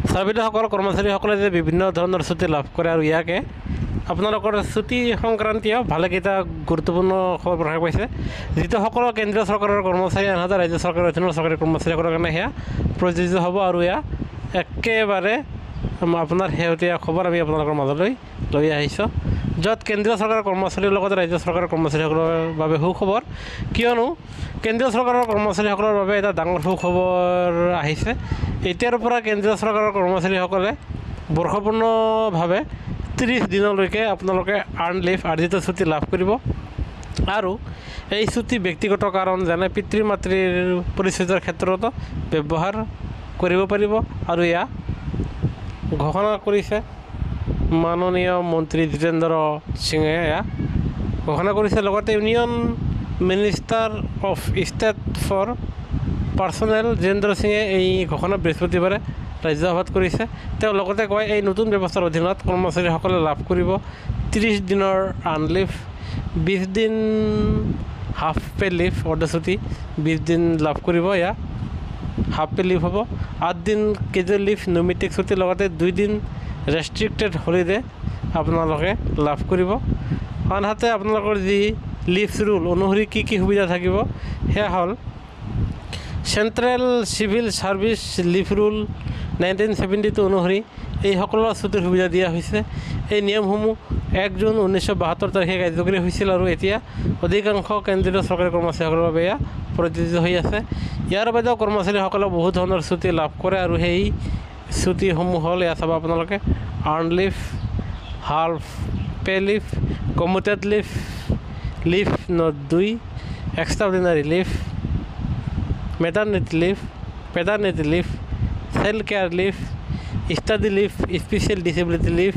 চাৰ্ভিচসকল কৰ্মচাৰীসকলে যে বিভিন্ন ধৰণৰ ছুটি লাভ কৰে আৰু ইয়াকে আপোনালোকৰ ছুটি সংক্ৰান্তীয় ভালেকেইটা গুৰুত্বপূৰ্ণ খবৰ প্ৰকাশ পাইছে, যিটো সকলো কেন্দ্ৰীয় চৰকাৰৰ কৰ্মচাৰী আনহাতে ৰাজ্য চৰকাৰৰ অধীনৰ চৰকাৰী কৰ্মচাৰীসকলৰ কাৰণে সেয়া প্ৰযোজ্য হ'ব। আৰু এয়া একেবাৰে আপোনাৰ শেহতীয়া খবৰ আমি আপোনালোকৰ মাজলৈ লৈ আহিছোঁ, য'ত কেন্দ্ৰীয় চৰকাৰৰ কৰ্মচাৰীৰ লগতে ৰাজ্য চৰকাৰৰ কৰ্মচাৰীসকলৰ বাবে সুখবৰ, কিয়নো কেন্দ্ৰীয় চৰকাৰৰ কৰ্মচাৰীসকলৰ বাবে এটা ডাঙৰ সুখবৰ আহিছে। এতিয়াৰ পৰা কেন্দ্ৰীয় চৰকাৰৰ কৰ্মচাৰীসকলে বৰ্ষপূৰ্ণভাৱে 30 দিনলৈকে আপোনালোকে আৰ্ণ লিভ আৰ্জিত ছুটি লাভ কৰিব। আৰু এই ছুটি ব্যক্তিগত কাৰণ যেনে পিতৃ মাতৃৰ পৰিচয়ৰ ক্ষেত্ৰতো ব্যৱহাৰ কৰিব পাৰিব। আৰু এয়া ঘোষণা কৰিছে মাননীয় মন্ত্ৰী জিতেন্দ্ৰ সিঙে, এয়া ঘোষণা কৰিছে। লগতে union minister of state for personnel Jitendra সিঙে এই ঘোষণা বৃহস্পতিবাৰে ৰাজ্যসভাত কৰিছে। তেওঁ লগতে কয়, এই নতুন ব্যৱস্থাৰ অধীনত কৰ্মচাৰীসকলে লাভ কৰিব 30 দিনৰ আৰ্ণ লিভ, 20 দিন হাফ পে লিভ ছুটি, 20 দিন লাভ কৰিব, এয়া হাফ পে লিভ হ'ব, 8 দিন কেজুৱেল লিভ নোমেটিক ছুটি, লগতে 2 দিন ৰেষ্ট্ৰিক্টেড হলিডে আপোনালোকে লাভ কৰিব। আনহাতে আপোনালোকৰ যি লিভছ ৰুল অনুসৰি কি কি সুবিধা থাকিব সেয়া হ'ল central civil service leave rule 1972 অনুসৰি এই সকলো ছুটিৰ সুবিধা দিয়া হৈছে। এই নিয়মসমূহ 1 জুন 1972 তাৰিখে কাৰ্যকৰী হৈছিল আৰু এতিয়া অধিকাংশ কেন্দ্ৰীয় চৰকাৰী কৰ্মচাৰীসকলৰ বাবে এয়া প্ৰযোজ্য হৈ আছে। ইয়াৰ বাদেও কৰ্মচাৰীসকলে বহুত ধৰণৰ ছুটি লাভ কৰে আৰু সেই ছুটিসমূহ হ'ল, এয়া চাব আপোনালোকে earn leave, half pay leave, commuted leave, leave not 2, extra ordinary leave, maternity leave, paternity leave, child care leave, study leave, special disability leave,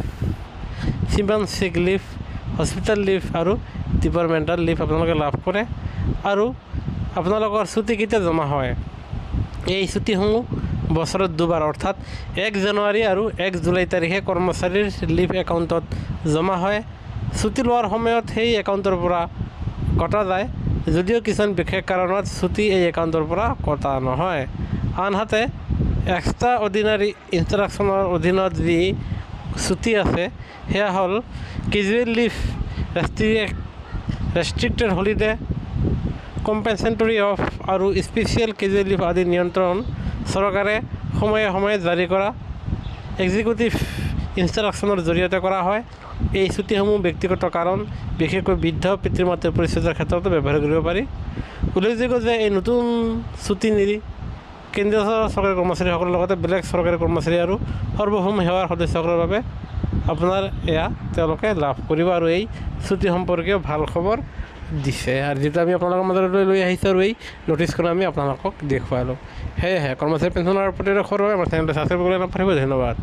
children sick leave, hospital leave আৰু ডিপাৰ্টমেণ্টেল লিভ আপোনালোকে লাভ কৰে। আৰু আপোনালোকৰ ছুটি কেতিয়া জমা হয়, এই ছুটিসমূহ বছৰত দুবাৰ অৰ্থাৎ 1 জানুৱাৰী আৰু 1 জুলাই তাৰিখে কৰ্মচাৰীৰ লিভ একাউণ্টত জমা হয়। ছুটি লোৱাৰ সময়ত সেই একাউণ্টৰ পৰা কটা যায়, যদিও কিছুমান বিশেষ কাৰণত ছুটি এই একাউণ্টৰ পৰা কটা নহয়। আনহাতে এক্সট্ৰা অৰ্ডিনাৰী ইনষ্ট্ৰাকশ্যনৰ অধীনত যি ছুটি আছে সেয়া হ'ল casual leave, restricted holiday, compensatory off আৰু স্পেচিয়েল কেজুৱেল লিভ আদি নিয়ন্ত্ৰণ চৰকাৰে সময়ে সময়ে জাৰি কৰা এক্সিকিউটিভ ইনষ্ট্ৰাকশ্যনৰ জৰিয়তে কৰা হয়। এই ছুটিসমূহ ব্যক্তিগত কাৰণ, বিশেষকৈ বৃদ্ধ পিতৃ মাতৃৰ পৰিচয়ৰ ক্ষেত্ৰতো ব্যৱহাৰ কৰিব পাৰি। উল্লেখযোগ্য যে এই নতুন ছুটি নিৰি কেন্দ্ৰীয় চৰকাৰী কৰ্মচাৰীসকলৰ লগতে বেলেগ চৰকাৰী কৰ্মচাৰী আৰু সাৰ্বভৌম সেৱাৰ সদস্যসকলৰ বাবে আপোনাৰ এয়া তেওঁলোকে লাভ কৰিব। আৰু এই ছুটি সম্পৰ্কীয় ভাল খবৰ দিছে, আৰু যিটো আমি আপোনালোকৰ মাজলৈ লৈ আহিছোঁ আৰু এই নটিছখন আমি আপোনালোকক দেখুৱালোঁ। সেয়েহে কৰ্মচাৰী পেঞ্চনৰ প্ৰতি খবৰ আমাৰ চেনেলটো ছাবস্ক্ৰাইব কৰিবলৈ নাপাহৰিব। ধন্যবাদ।